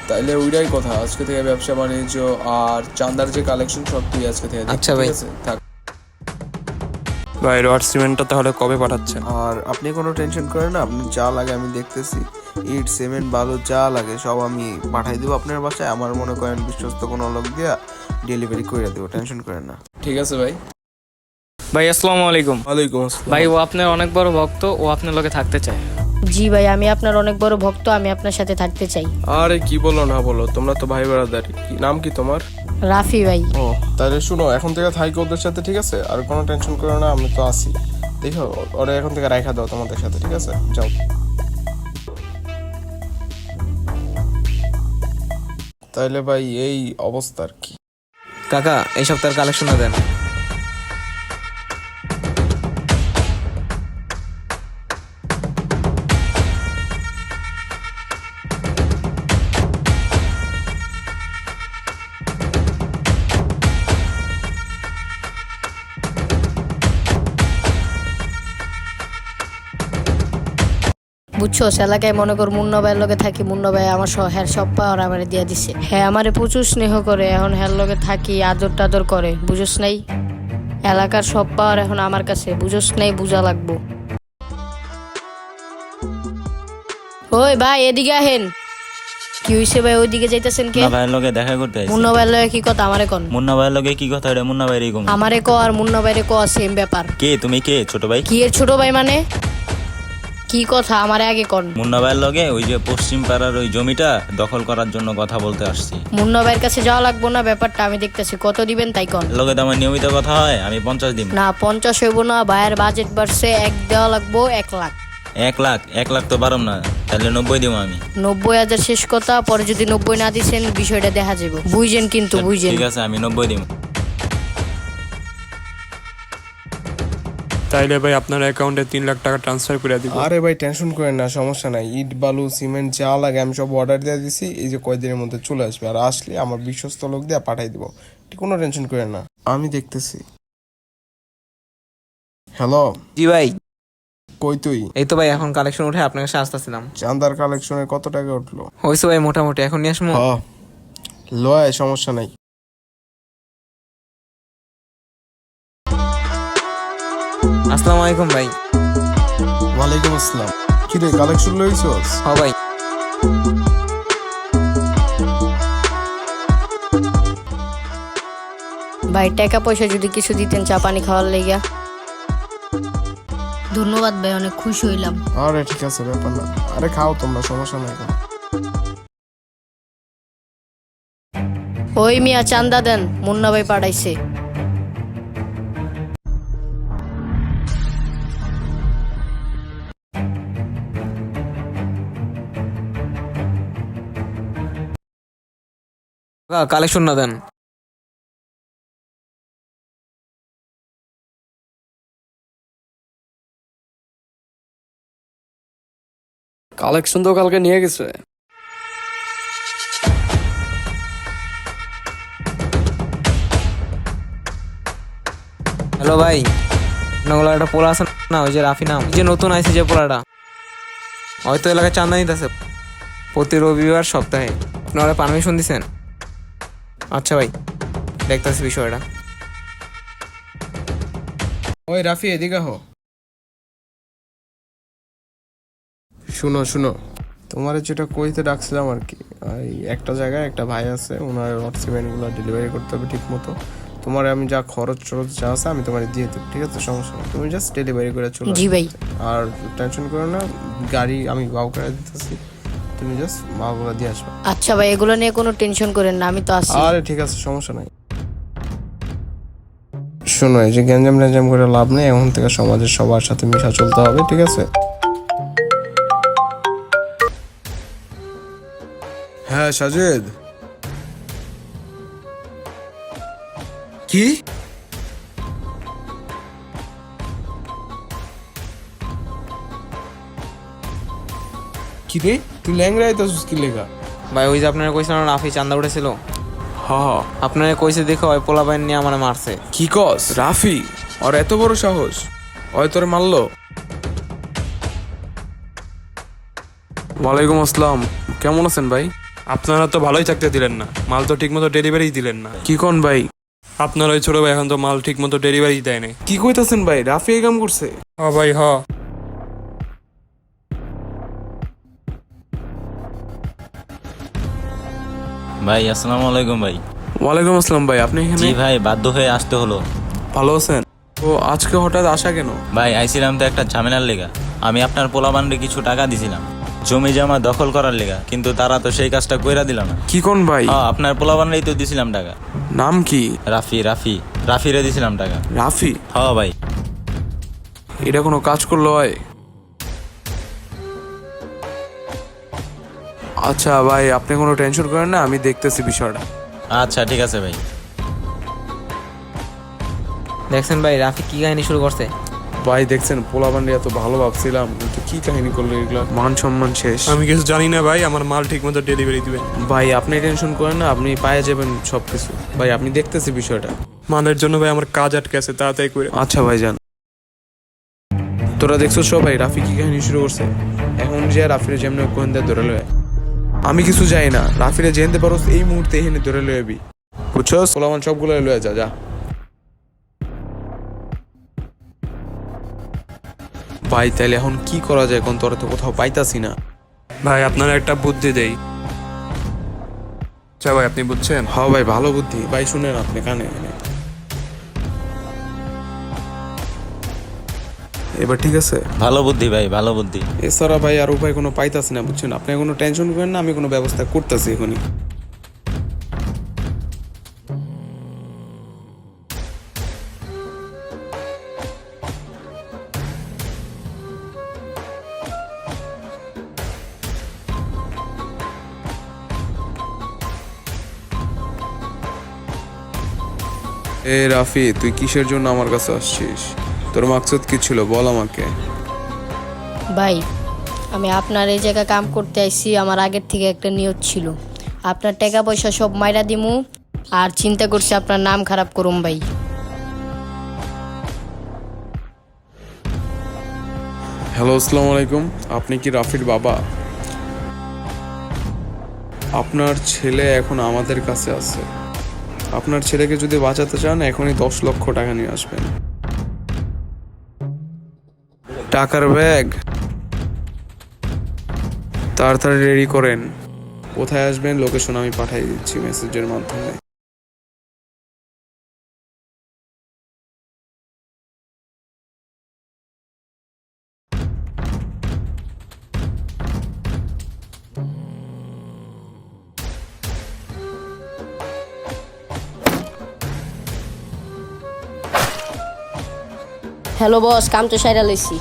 তাইলে ওইটাই কথা, আজকে থেকে ব্যবসা বাণিজ্য আর চান্দার যে কালেকশন সব তুই আজকে থেকে দেখবি, আচ্ছা ভাই। ঠিক আছে? থাক। ভাই রড সিমেন্টটা তাহলে কবে পাঠাচ্ছেন? আর আপনি কোনো টেনশন করেন না, আপনি যা লাগে আমি দেখতেছি, ইট সিমেন্ট বালু যা লাগে সব আমি পাঠাই দেবো আপনার বাসায়। আমার মনে করেন বিশ্বস্ত কোনো লোক দিয়া ডেলিভারি করে দেবো, টেনশন করেন না। ঠিক আছে ভাই। ভাই আসসালামু আলাইকুম। ওয়ালাইকুম আসসালাম। ভাই ও আপনার অনেক বড় ভক্ত, ও আপনার লগে থাকতে চায়। জি ভাই, আমি আপনার অনেক বড় ভক্ত, আমি আপনার সাথে থাকতে চাই। আরে কি বলো না বলো, তোমরা তো ভাই ব্রাদার। নাম কি তোমার? রাফি ভাই। ও তাহলে শুনো, এখন থেকে থাইকো ওদের সাথে, ঠিক আছে? আর কোনো টেনশন করো না, আমি তো আছি। দেখো ওরা এখন থেকে রাখা দাও তোমাদের সাথে, ঠিক আছে? যাও। তাইলে ভাই এই অবস্থা আর কি। কাকা এই সপ্তাহের কালেকশনটা দেন। বুঝছো, এলাকায় মনে কর মুন্না ভাইয়ের লগে থাকি, মুন্না ভাই আমার হ্যার সব পাওয়ার আমারে দিয়া দিছে। হ্যাঁ আমারে প্রচুর স্নেহ করে, এখন হ্যার লগে থাকি, আদর টাদর করে, বুঝোস নাই? এলাকার সব পাওয়ার এখন আমার কাছে, বুঝোস নাই? বুঝা লাগবো। ওই ভাই এদিকে আহেন। কি হইছে ভাই, ওইদিকে যাইতেছেন কে? মুন্না ভাইয়ের লগে দেখা করতে আইছি। মুন্না ভাইয়ের লগে কি কথা আমারে কন? মুন্না ভাইয়ের লগে কি কথা? এটা মুন্না ভাইয়েরই কম। আমারে ক আর মুন্না ভাইরে ক সেম ব্যাপার। কে তুমি? কে ছোট ভাই? কি এর ছোট ভাই মানে? কি কথা আমারে আগে কন। মুন্না ভাইয়ের লগে ওই যে পশ্চিম পাড়ার ওই জমিটা দখল করার জন্য কথা বলতে আসছি। মুন্না ভাইয়ের কাছে যাওয়া লাগবো না, ব্যাপারটা আমি দেখতেছি। কত দিবেন তাই কন। লগে তো আমার নিয়মিত কথা হয়, আমি 50 দিব। না 50 হইব না, ভাইয়ের বাজেট বাড়ছে, এক দেওয়া লাগবো 1 লাখ। 1 লাখ তো পারম না, তাহলে 90 দিব আমি। 90,000 শেষ কথা, পরে যদি 90 না দিছেন বিষয়টা দেখা যাবে, বুঝছেন? কিন্তু বুঝছেন। ঠিক আছে, আমি 90 দিব। তাইলে ভাই আপনার অ্যাকাউন্টে 3 লাখ টাকা ট্রান্সফার করে দিব। আরে ভাই টেনশন করেন না, সমস্যা নাই। ইট বালু সিমেন্ট যা লাগে আমি সব অর্ডার দিয়ে দিছি, এই যে কয়দিনের মধ্যে চলে আসবে। আর আসলে আমার বিশ্বস্ত লোক দিয়ে পাঠাই দিব, কোনো টেনশন করেন না, আমি দেখতেছি। হ্যালো। জি ভাই। কই তুই? এই তো ভাই এখন কালেকশন উঠে আপনার কাছে আসতেছিলাম। চান্দার কালেকশনে কত টাকা উঠলো? হয়েছে ভাই মোটামুটি, এখন নিয়ে আসবো। হ্যাঁ লয়, সমস্যা নাই। আসসালামু আলাইকুম ভাই। ওয়ালাইকুম আসসালাম। কি রে কালেকশন লইছস? হ্যাঁ ভাই। ভাই টাকা পয়সা যদি কিছু দিতেন চা পানি খাওয়ার লাইগা। ধন্যবাদ ভাই, অনেক খুশি হইলাম। আরে ঠিক আছে, ব্যাপার না। আরে খাও তোমরা, সমস্যা নাই। ওই মিয়া চান্দা দেন, মুন্না ভাই পাঠাইছে। কাকা কালেকশন না দেন। কালেকশন তো কালকে নিয়ে গেছে। হ্যালো ভাই, আপনাগুলো একটা পোলা আছে না, ওই যে রাফি নাম, ওই যে নতুন আইছে যে পোলাটা, হয়তো এলাকায় চান্দা নিতেছে প্রতি রবিবার সপ্তাহে। আপনারা পারমিশন দিছেন? আচ্ছা ভাই, দেখতেছি বিষয়টা। ওই রাফি এদিকে হো। শুনো শুনো, তোমার যেটা কইতে ডাকছিলাম আর কি, এই একটা জায়গায় একটা ভাই আছে, ওনার রড সিমেন্টগুলো ডেলিভারি করতে হবে ঠিক মতো। তোমার আমি যা খরচ টরচ যা আছে আমি তোমার দিয়ে দেবো, ঠিক আছে? সমস্যা নেই, তুমি জাস্ট ডেলিভারি করে চলো। জি ভাই। আর টেনশন করো না, গাড়ি আমি বাউ করে দিতেছি, তুমি জাস্ট মালগুলো দিয়ে আসবে। আচ্ছা ভাই, এগুলো নিয়ে কোনো টেনশন করেন না, আমি তো আছি। আরে ঠিক আছে, সমস্যা নাই। শোনো, এই যে গ্যাঞ্জাম ট্যাঞ্জাম করে লাভ নেই, এখন থেকে সমাজের সবার সাথে মিশা চলতে হবে, ঠিক আছে? হ্যাঁ সাজেদ। কি? কি রে তুই ল্যাংরা আইতাছিস কি লেখা? ভাই ওই যে আপনারা কইছিলেন না রাফি চান্দা উঠেছিল, হ্যাঁ। আপনারা কইছে দেখে ওই পোলা বাইন নিয়ে আমার মারছে। কি কস? রাফি আর এত বড় সাহস, ওই তোরে মারলো? ওয়ালাইকুম আসসালাম, কেমন আছেন ভাই? আপনারা তো ভালোই থাকতে দিলেন না, মাল তো ঠিক মতো ডেলিভারি দিলেন না। কি কোন ভাই? আপনার ওই ছোট ভাই এখন তো মাল ঠিক মতো ডেলিভারি দেয় নাই। কি কইতাছেন ভাই? রাফি এই কাম করছে? হ ভাই হ। ভাই আসসালামু আলাইকুম ভাই। ওয়ালাইকুম আসসালাম ভাই, আপনি জি এখানে? ভাই, বাধ্য হয়ে আসতে হলো। ভালো আছেন? তো আজকে হঠাৎ আসা কেন? ভাই আইছিলাম তো একটা ঝামেলার লেগা। আমি আপনার পোলাবানরে কিছু টাকা দিছিলাম জমি জমা দখল করার লেগা, কিন্তু তারা তো সেই কাজটা কইরা দিল না। কি কোন ভাই? হ্যাঁ, আপনার পোলাবানরেই তো দিছিলাম টাকা। নাম কি? রাফিরে দিছিলাম টাকা। রাফি? হ্যাঁ ভাই। এটা কোনো কাজ করলো হয়? আচ্ছা ভাই, আপনি কোনো টেনশন করেন না, আমি দেখতেছি বিষয়টা। আচ্ছা ঠিক আছে ভাই। দেখছেন ভাই রাফি কি কাহিনী শুরু করছে? ভাই দেখছেন, পোলাবান্ডি এত ভালো ভাবছিলাম, কিন্তু কি কাহিনী করলো এগুলো? মান সম্মান শেষ। আমি কিছু জানি না ভাই, আমার মাল ঠিক মতো ডেলিভারি দিবেন। ভাই আপনি টেনশন করেন না, আপনি পায়ে যাবেন সবকিছু। ভাই আপনি দেখতেছি বিষয়টা। মালের জন্য ভাই আমার কাজ আটকে আছে, তাড়াতাড়ি করে। আচ্ছা ভাই যান। তোরা দেখছো সবাই রাফি কি কাহিনী শুরু করছে? এখন যে রাফিরে যেমন কোহেন্দা ধরে লয়, আমি কিছু যাই না, রাফিরে জেনতে পারো এই মুহূর্তে এখানে ধরে লয়াবি, বুঝছো? পোলামান সবগুলো লয়ে যা যা। ভাই তাইলে এখন কি করা যায় কোন? তোরা তো কোথাও পাইতাছি না। ভাই আপনারা একটা বুদ্ধি দেই। আচ্ছা ভাই, আপনি বুঝছেন? হ্যাঁ ভাই, ভালো বুদ্ধি। ভাই শুনেন, আপনি কানে এনে এবার ঠিক আছে? ভালো বুদ্ধি ভাই, ভালো বুদ্ধি। এছাড়া ভাই আর উপায় কোনো পাইতাছি না, বুঝছেন? আপনি কোনো টেনশন করেন না, আমি কোনো ব্যবস্থা করতেছি এখনই। এ রাফি, তুই কিসের জন্য আমার কাছে আসছিস? তোর মাকসুদ কি ছিল বল আমাকে। ভাই আমি আপনার এই জায়গায় কাম করতে আইছি, আমার আগের থেকে একটা নিয়ত ছিল। আপনার টাকা পয়সা সব মাইরা দিমু, আর চিন্তা করছি আপনার নাম খারাপ করুম ভাই। হ্যালো, আসসালামু আলাইকুম। আপনি কি রাফির বাবা? আপনার ছেলে এখন আমাদের কাছে আছে। আপনার ছেলেকে যদি বাঁচাতে চান, এখনই 10 লক্ষ টাকা নিয়ে আসবেন। টাকার ব্যাগ তাড়াতাড়ি রেডি করেন। কোথায় আসবেন লোকেশন আমি পাঠিয়ে দিচ্ছি মেসেজের মাধ্যমে। হ্যালো বস, কাম তো সাইরা লইছি।